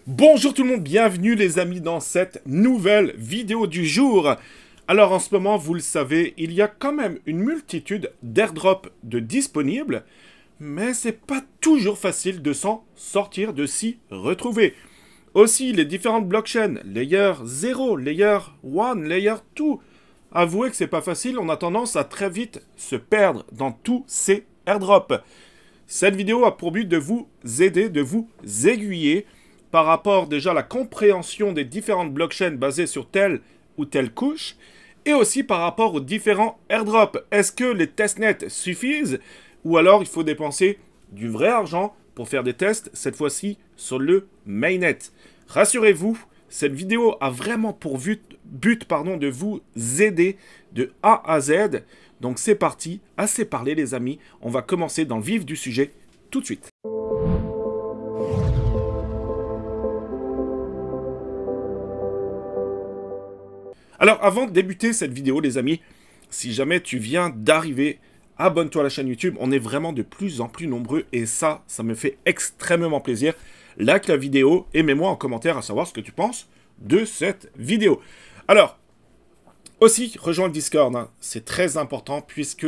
Bonjour tout le monde, bienvenue les amis dans cette nouvelle vidéo du jour. Alors en ce moment, vous le savez, il y a quand même une multitude d'airdrops de disponibles, mais c'est pas toujours facile de s'en sortir, de s'y retrouver. Aussi, les différentes blockchains, Layer 0, Layer 1, Layer 2, avouez que c'est pas facile, on a tendance à très vite se perdre dans tous ces airdrops. Cette vidéo a pour but de vous aider, de vous aiguiller par rapport déjà à la compréhension des différentes blockchains basées sur telle ou telle couche, et aussi par rapport aux différents airdrops. Est-ce que les testnets suffisent, ou alors il faut dépenser du vrai argent pour faire des tests, cette fois-ci sur le mainnet? Rassurez-vous, cette vidéo a vraiment pour but de vous aider de A à Z. Donc c'est parti, assez parlé les amis, on va commencer dans le vif du sujet tout de suite. Alors, avant de débuter cette vidéo, les amis, si jamais tu viens d'arriver, abonne-toi à la chaîne YouTube. On est vraiment de plus en plus nombreux et ça me fait extrêmement plaisir. Like la vidéo et mets-moi en commentaire à savoir ce que tu penses de cette vidéo. Alors, aussi, rejoins le Discord. Hein. C'est très important puisque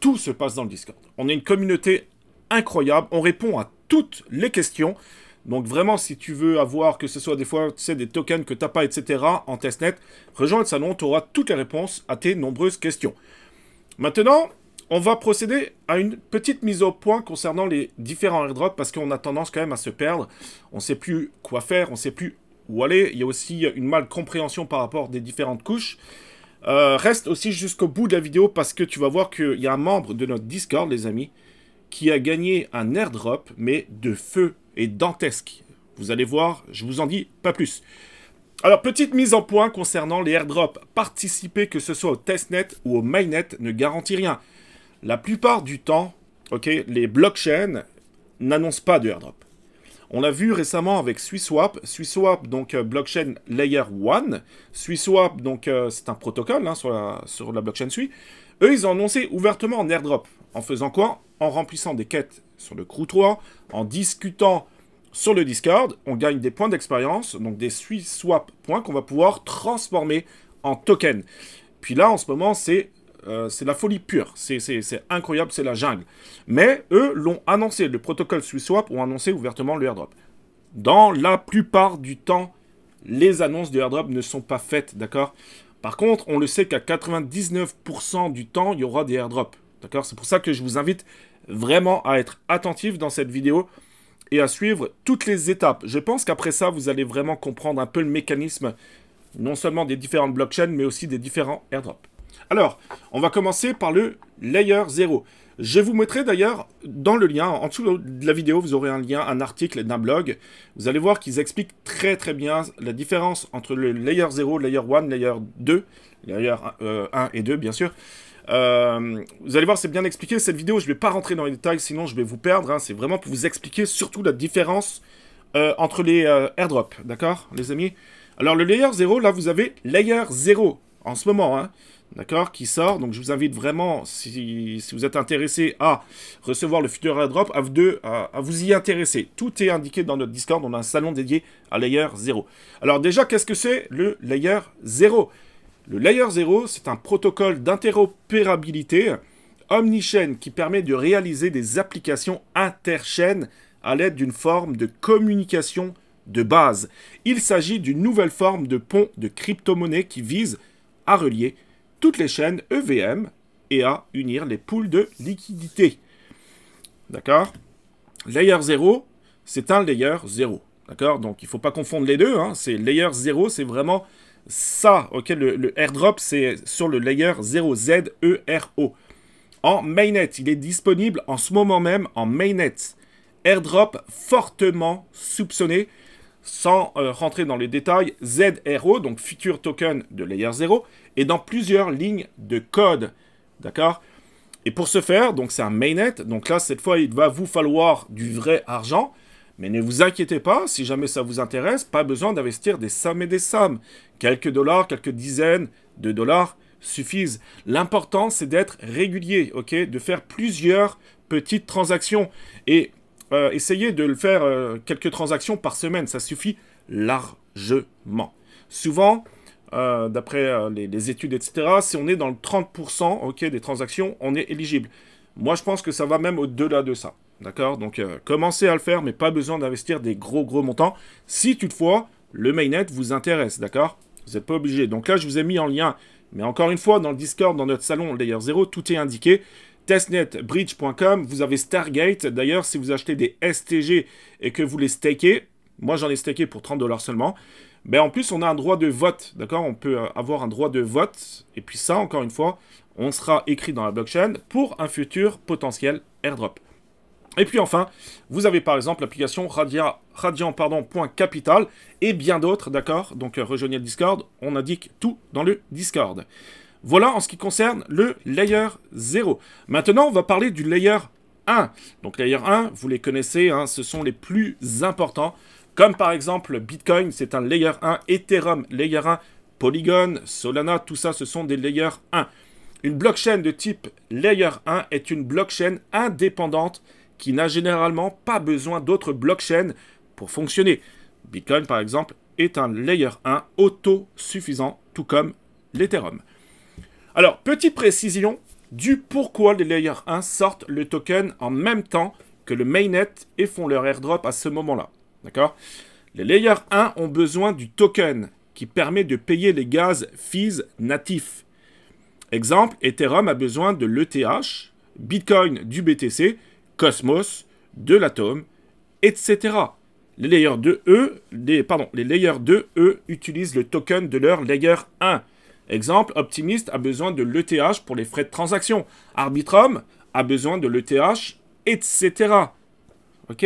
tout se passe dans le Discord. On est une communauté incroyable. On répond à toutes les questions. Donc vraiment, si tu veux avoir, que ce soit des fois, tu sais, des tokens que tu n'as pas, etc., en testnet, rejoins le salon, tu auras toutes les réponses à tes nombreuses questions. Maintenant, on va procéder à une petite mise au point concernant les différents airdrops, parce qu'on a tendance quand même à se perdre. On ne sait plus quoi faire, on ne sait plus où aller. Il y a aussi une mal compréhension par rapport des différentes couches. Reste aussi jusqu'au bout de la vidéo, parce que tu vas voir qu'il y a un membre de notre Discord, les amis, qui a gagné un airdrop, mais de feu et dantesque. Vous allez voir, je vous en dis pas plus. Alors, petite mise en point concernant les airdrops. Participer, que ce soit au testnet ou au mainnet, ne garantit rien. La plupart du temps, ok, les blockchains n'annoncent pas de airdrop. On l'a vu récemment avec SwissSwap. SwissSwap, donc blockchain layer 1. SwissSwap, donc c'est un protocole hein, sur la blockchain Sui. Eux, ils ont annoncé ouvertement en airdrop. En faisant quoi? En remplissant des quêtes sur le Crew 3, en discutant sur le Discord, on gagne des points d'expérience, donc des SwissSwap points qu'on va pouvoir transformer en tokens. Puis là, en ce moment, c'est la folie pure. C'est incroyable, c'est la jungle. Mais eux l'ont annoncé, le protocole SwissSwap ont annoncé ouvertement le airdrop. Dans la plupart du temps, les annonces de airdrop ne sont pas faites, d'accord? Par contre, on le sait qu'à 99% du temps, il y aura des airdrops. D'accord? C'est pour ça que je vous invite vraiment à être attentif dans cette vidéo et à suivre toutes les étapes. Je pense qu'après ça, vous allez vraiment comprendre un peu le mécanisme, non seulement des différentes blockchains, mais aussi des différents airdrops. Alors, on va commencer par le Layer 0. Je vous mettrai d'ailleurs dans le lien, en dessous de la vidéo, vous aurez un lien, un article d'un blog. Vous allez voir qu'ils expliquent très très bien la différence entre le Layer 0, Layer 1, Layer 2, Layer 1 et 2 bien sûr. Vous allez voir, c'est bien expliqué. Cette vidéo, je ne vais pas rentrer dans les détails, sinon je vais vous perdre. Hein. C'est vraiment pour vous expliquer surtout la différence entre les airdrops. D'accord, les amis? Alors, le Layer 0, là, vous avez Layer 0 en ce moment. Hein. D'accord, qui sort. Donc, je vous invite vraiment, si vous êtes intéressé à recevoir le futur airdrop, à vous y intéresser. Tout est indiqué dans notre Discord. On a un salon dédié à Layer 0. Alors, déjà, qu'est-ce que c'est le Layer 0? Le Layer 0, c'est un protocole d'interopérabilité omnichaîne qui permet de réaliser des applications interchaînes à l'aide d'une forme de communication de base. Il s'agit d'une nouvelle forme de pont de crypto-monnaie qui vise à relier toutes les chaînes EVM et à unir les pools de liquidité. D'accord? Layer 0, c'est un Layer 0. D'accord? Donc, il ne faut pas confondre les deux. Hein. C'est Layer 0, c'est vraiment ça. Ok? Le airdrop, c'est sur le Layer 0, Z-E-R-O. En mainnet, il est disponible en ce moment même en mainnet. Airdrop fortement soupçonné. Sans rentrer dans les détails, ZRO, donc Future Token de Layer 0, est dans plusieurs lignes de code. D'accord? Et pour ce faire, donc c'est un mainnet, donc là, cette fois, il va vous falloir du vrai argent. Mais ne vous inquiétez pas, si jamais ça vous intéresse, pas besoin d'investir des sommes et des sommes. Quelques dollars, quelques dizaines de dollars suffisent. L'important, c'est d'être régulier, ok? De faire plusieurs petites transactions. Et essayez de le faire quelques transactions par semaine. Ça suffit largement. Souvent, d'après les études, etc., si on est dans le 30% ok, des transactions, on est éligible. Moi, je pense que ça va même au-delà de ça. D'accord? Donc, commencez à le faire, mais pas besoin d'investir des gros montants. Si, toutefois, le mainnet vous intéresse, d'accord? Vous n'êtes pas obligé. Donc là, je vous ai mis en lien, mais encore une fois, dans le Discord, dans notre salon Layer 0, tout est indiqué. Testnetbridge.com, vous avez Stargate. D'ailleurs, si vous achetez des STG et que vous les stakez, moi j'en ai staké pour 30 $ seulement, ben en plus on a un droit de vote, d'accord? On peut avoir un droit de vote, et puis ça, encore une fois, on sera écrit dans la blockchain pour un futur potentiel airdrop. Et puis enfin, vous avez par exemple l'application Radiant.capital et bien d'autres, d'accord? Donc rejoignez le Discord, on indique tout dans le Discord. Voilà en ce qui concerne le Layer 0. Maintenant, on va parler du Layer 1. Donc Layer 1, vous les connaissez, hein, ce sont les plus importants. Comme par exemple Bitcoin, c'est un Layer 1, Ethereum, Layer 1, Polygon, Solana, tout ça, ce sont des Layer 1. Une blockchain de type Layer 1 est une blockchain indépendante qui n'a généralement pas besoin d'autres blockchains pour fonctionner. Bitcoin, par exemple, est un Layer 1 autosuffisant, tout comme l'Ethereum. Alors, petite précision du pourquoi les Layer 1 sortent le token en même temps que le mainnet et font leur airdrop à ce moment-là. D'accord? Les Layer 1 ont besoin du token qui permet de payer les gaz fees natifs. Exemple, Ethereum a besoin de l'ETH, Bitcoin du BTC, Cosmos, de l'Atom, etc. Les Layer 2, les Layer 2, eux, utilisent le token de leur Layer 1. Exemple, Optimist a besoin de l'ETH pour les frais de transaction. Arbitrum a besoin de l'ETH, etc. Ok?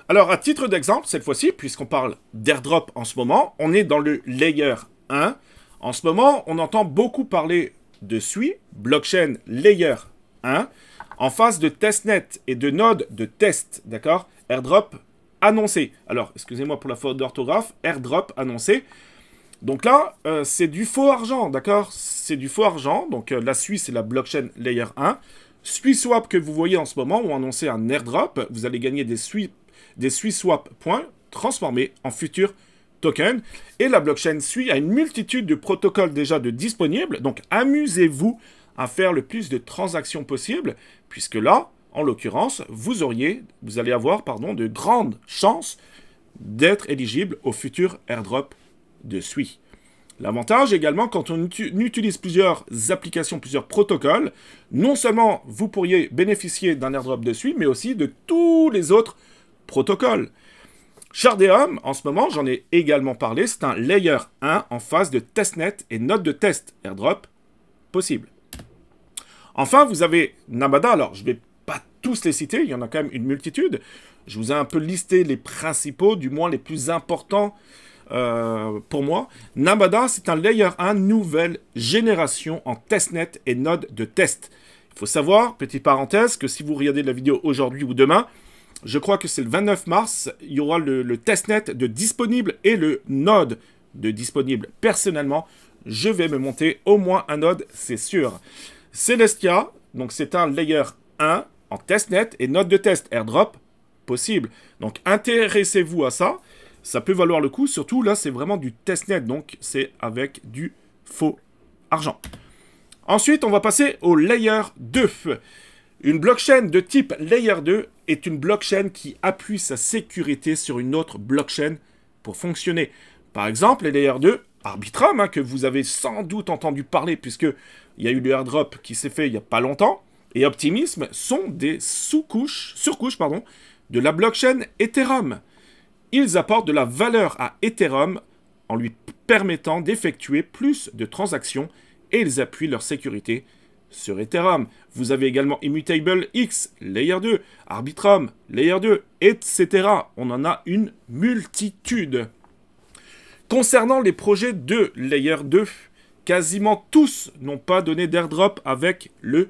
Alors, à titre d'exemple, cette fois-ci, puisqu'on parle d'airdrop en ce moment, on est dans le Layer 1. En ce moment, on entend beaucoup parler de SUI, blockchain Layer 1, en face de testnet et de nodes de test, d'accord? Airdrop annoncé. Alors, excusez-moi pour la faute d'orthographe, airdrop annoncé. Donc là, c'est du faux argent, d'accord? C'est du faux argent. Donc la SUI, c'est la blockchain Layer 1. SuiSwap que vous voyez en ce moment ont annoncé un airdrop. Vous allez gagner des SuiSwap points transformés en futurs tokens. Et la blockchain SUI a une multitude de protocoles déjà disponibles. Donc amusez-vous à faire le plus de transactions possible, puisque là, en l'occurrence, vous allez avoir de grandes chances d'être éligible au futur airdrop de SUI. L'avantage également, quand on utilise plusieurs applications, plusieurs protocoles, non seulement vous pourriez bénéficier d'un airdrop de SUI, mais aussi de tous les autres protocoles. Shardeum, en ce moment, j'en ai également parlé, c'est un Layer 1 en phase de testnet et node de test airdrop possible. Enfin, vous avez Namada. Alors, je ne vais pas tous les citer, il y en a quand même une multitude. Je vous ai un peu listé les principaux, du moins les plus importants pour moi. Namada, c'est un Layer 1 nouvelle génération en testnet et node de test. Il faut savoir, petite parenthèse, que si vous regardez la vidéo aujourd'hui ou demain, je crois que c'est le 29 mars, il y aura le testnet de disponible et le node de disponible. Personnellement, je vais me monter au moins un node, c'est sûr. Celestia, donc c'est un Layer 1 en testnet et node de test airdrop possible. Donc intéressez-vous à ça. Ça peut valoir le coup, surtout là, c'est vraiment du testnet, donc c'est avec du faux argent. Ensuite, on va passer au Layer 2. Une blockchain de type Layer 2 est une blockchain qui appuie sa sécurité sur une autre blockchain pour fonctionner. Par exemple, les Layer 2, Arbitrum, que vous avez sans doute entendu parler, puisqu'il y a eu le airdrop qui s'est fait il n'y a pas longtemps, et Optimism sont des surcouches de la blockchain Ethereum. Ils apportent de la valeur à Ethereum en lui permettant d'effectuer plus de transactions et ils appuient leur sécurité sur Ethereum. Vous avez également Immutable X, Layer 2, Arbitrum, Layer 2, etc. On en a une multitude. Concernant les projets de Layer 2, quasiment tous n'ont pas donné d'airdrop avec le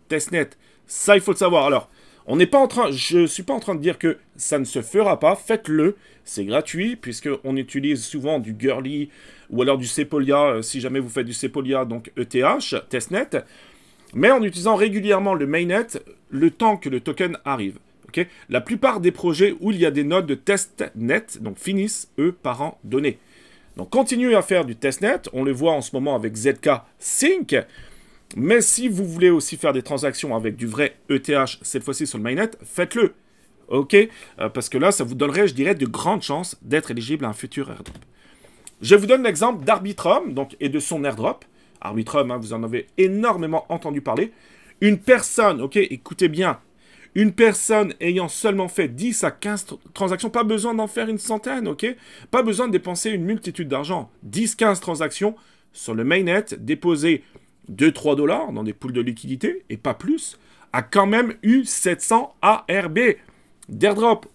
testnet. Ça, il faut le savoir. Alors, je ne suis pas en train de dire que ça ne se fera pas. Faites-le. C'est gratuit, puisqu'on utilise souvent du Girly ou alors du Sepolia, si jamais vous faites du Sepolia, donc ETH, testnet. mais en utilisant régulièrement le mainnet le temps que le token arrive. Okay, la plupart des projets où il y a des nodes de testnet donc finissent, eux, par en donner. Donc continuez à faire du testnet, on le voit en ce moment avec ZK Sync, mais si vous voulez aussi faire des transactions avec du vrai ETH, cette fois-ci sur le mainnet, faites-le. Ok, parce que là, ça vous donnerait, je dirais, de grandes chances d'être éligible à un futur airdrop. Je vous donne l'exemple d'Arbitrum donc, et de son airdrop. Arbitrum, hein, vous en avez énormément entendu parler. Une personne, ok, écoutez bien, une personne ayant seulement fait 10 à 15 transactions, pas besoin d'en faire une centaine, ok? Pas besoin de dépenser une multitude d'argent. 10-15 transactions sur le mainnet, déposées 2-3 dollars dans des pools de liquidité, et pas plus, a quand même eu 700 ARB d'airdrop.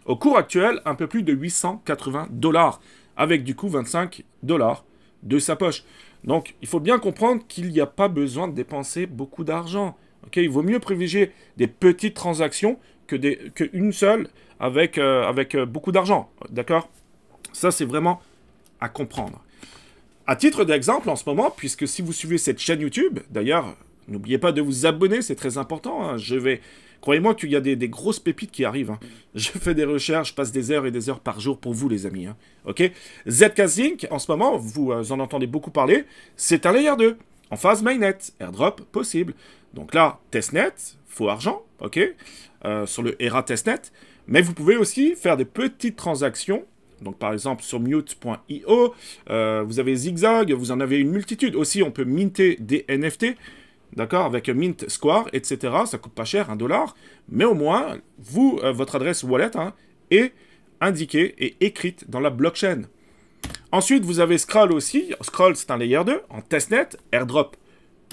Au cours actuel, un peu plus de 880 dollars, avec du coup 25 dollars de sa poche. Donc, il faut bien comprendre qu'il n'y a pas besoin de dépenser beaucoup d'argent. Okay, il vaut mieux privilégier des petites transactions qu'une seule avec beaucoup d'argent. D'accord? Ça, c'est vraiment à comprendre. À titre d'exemple, en ce moment, puisque si vous suivez cette chaîne YouTube, d'ailleurs, n'oubliez pas de vous abonner, c'est très important. Hein, croyez-moi qu'il y a des grosses pépites qui arrivent. Hein. Je fais des recherches, je passe des heures et des heures par jour pour vous, les amis. Hein. Ok? ZK Sync, en ce moment, vous en entendez beaucoup parler, c'est un layer 2. En phase mainnet, airdrop possible. Donc là, testnet, faux argent, ok, sur le ERA testnet. Mais vous pouvez aussi faire des petites transactions. Donc par exemple sur mute.io, vous avez Zigzag, vous en avez une multitude. Aussi, on peut minter des NFT, d'accord, avec Mint Square, etc. Ça coûte pas cher, 1 $. Mais au moins, vous, votre adresse wallet hein, est indiquée et écrite dans la blockchain. Ensuite, vous avez Scroll aussi. Scroll, c'est un layer 2 en testnet, airdrop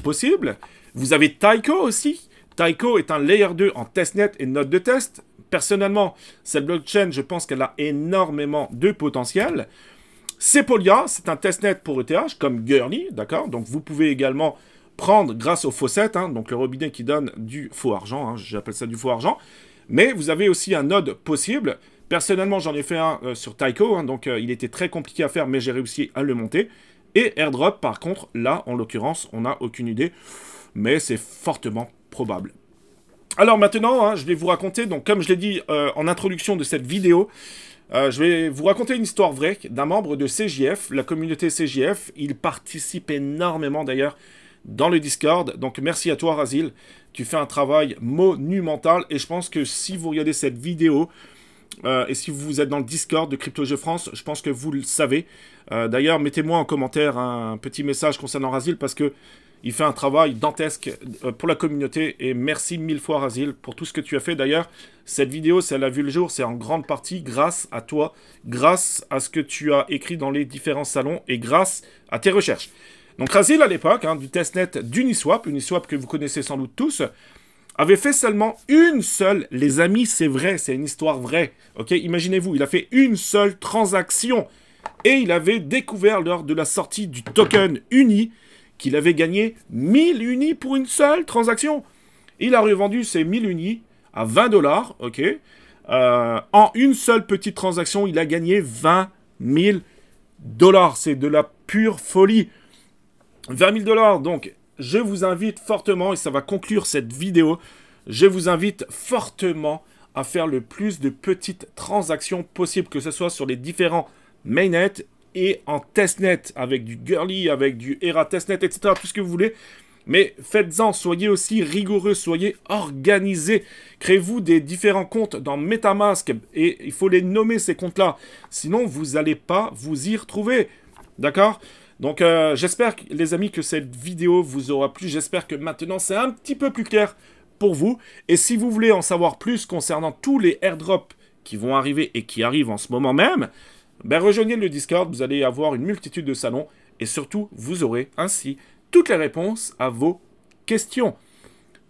possible. Vous avez Taiko aussi. Taiko est un layer 2 en testnet et node de test. Personnellement, cette blockchain, je pense qu'elle a énormément de potentiel. Sepolia, c'est un testnet pour ETH, comme Gurley, d'accord? Donc, vous pouvez également prendre grâce au faucet, hein, donc le robinet qui donne du faux argent, hein, j'appelle ça du faux argent. Mais vous avez aussi un node possible. Personnellement, j'en ai fait un sur Taiko, hein, donc il était très compliqué à faire, mais j'ai réussi à le monter. Et airdrop, par contre, là, en l'occurrence, on n'a aucune idée, mais c'est fortement probable. Alors maintenant, hein, je vais vous raconter, donc comme je l'ai dit en introduction de cette vidéo, je vais vous raconter une histoire vraie d'un membre de CJF, la communauté CJF. Il participe énormément d'ailleurs dans le Discord, donc merci à toi Razil, tu fais un travail monumental, et je pense que si vous regardez cette vidéo, et si vous êtes dans le Discord de CryptoJeux France, je pense que vous le savez. D'ailleurs, mettez-moi en commentaire un petit message concernant Razil, parce que il fait un travail dantesque pour la communauté, et merci 1000 fois Razil pour tout ce que tu as fait. D'ailleurs, cette vidéo, si elle a vu le jour, c'est en grande partie grâce à toi, grâce à ce que tu as écrit dans les différents salons, et grâce à tes recherches. Donc Razil, à l'époque, hein, du testnet d'Uniswap, Uniswap que vous connaissez sans doute tous, avait fait seulement une seule, les amis, c'est vrai, c'est une histoire vraie, ok? Imaginez-vous, il a fait une seule transaction, et il avait découvert lors de la sortie du token Uni qu'il avait gagné 1000 Unis pour une seule transaction. Il a revendu ces 1000 Unis à 20 $, ok? En une seule petite transaction, il a gagné 20 000 $. C'est de la pure folie. 20 000 $, donc je vous invite fortement, et ça va conclure cette vidéo, je vous invite fortement à faire le plus de petites transactions possibles, que ce soit sur les différents mainnets et en testnet, avec du Gurley, avec du ERA testnet, etc., tout ce que vous voulez. Mais faites-en, soyez aussi rigoureux, soyez organisés. Créez-vous des différents comptes dans MetaMask, et il faut les nommer ces comptes-là. Sinon, vous n'allez pas vous y retrouver. D'accord ? Donc, j'espère, les amis, que cette vidéo vous aura plu. J'espère que maintenant, c'est un petit peu plus clair pour vous. Et si vous voulez en savoir plus concernant tous les airdrops qui vont arriver et qui arrivent en ce moment même, ben, rejoignez le Discord. Vous allez avoir une multitude de salons. Et surtout, vous aurez ainsi toutes les réponses à vos questions.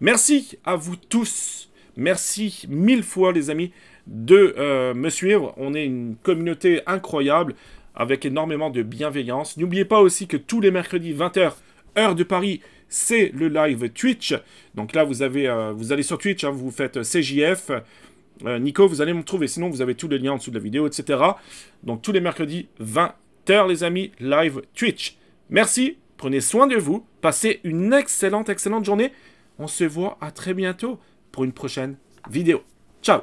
Merci à vous tous. Merci 1000 fois, les amis, de me suivre. On est une communauté incroyable, avec énormément de bienveillance. N'oubliez pas aussi que tous les mercredis, 20 h, heure de Paris, c'est le live Twitch. Donc là, vous allez sur Twitch, hein, vous faites CJF. Nico, vous allez me trouver. Sinon, vous avez tous les liens en dessous de la vidéo, etc. Donc tous les mercredis, 20 h, les amis, live Twitch. Merci. Prenez soin de vous. Passez une excellente journée. On se voit à très bientôt pour une prochaine vidéo. Ciao!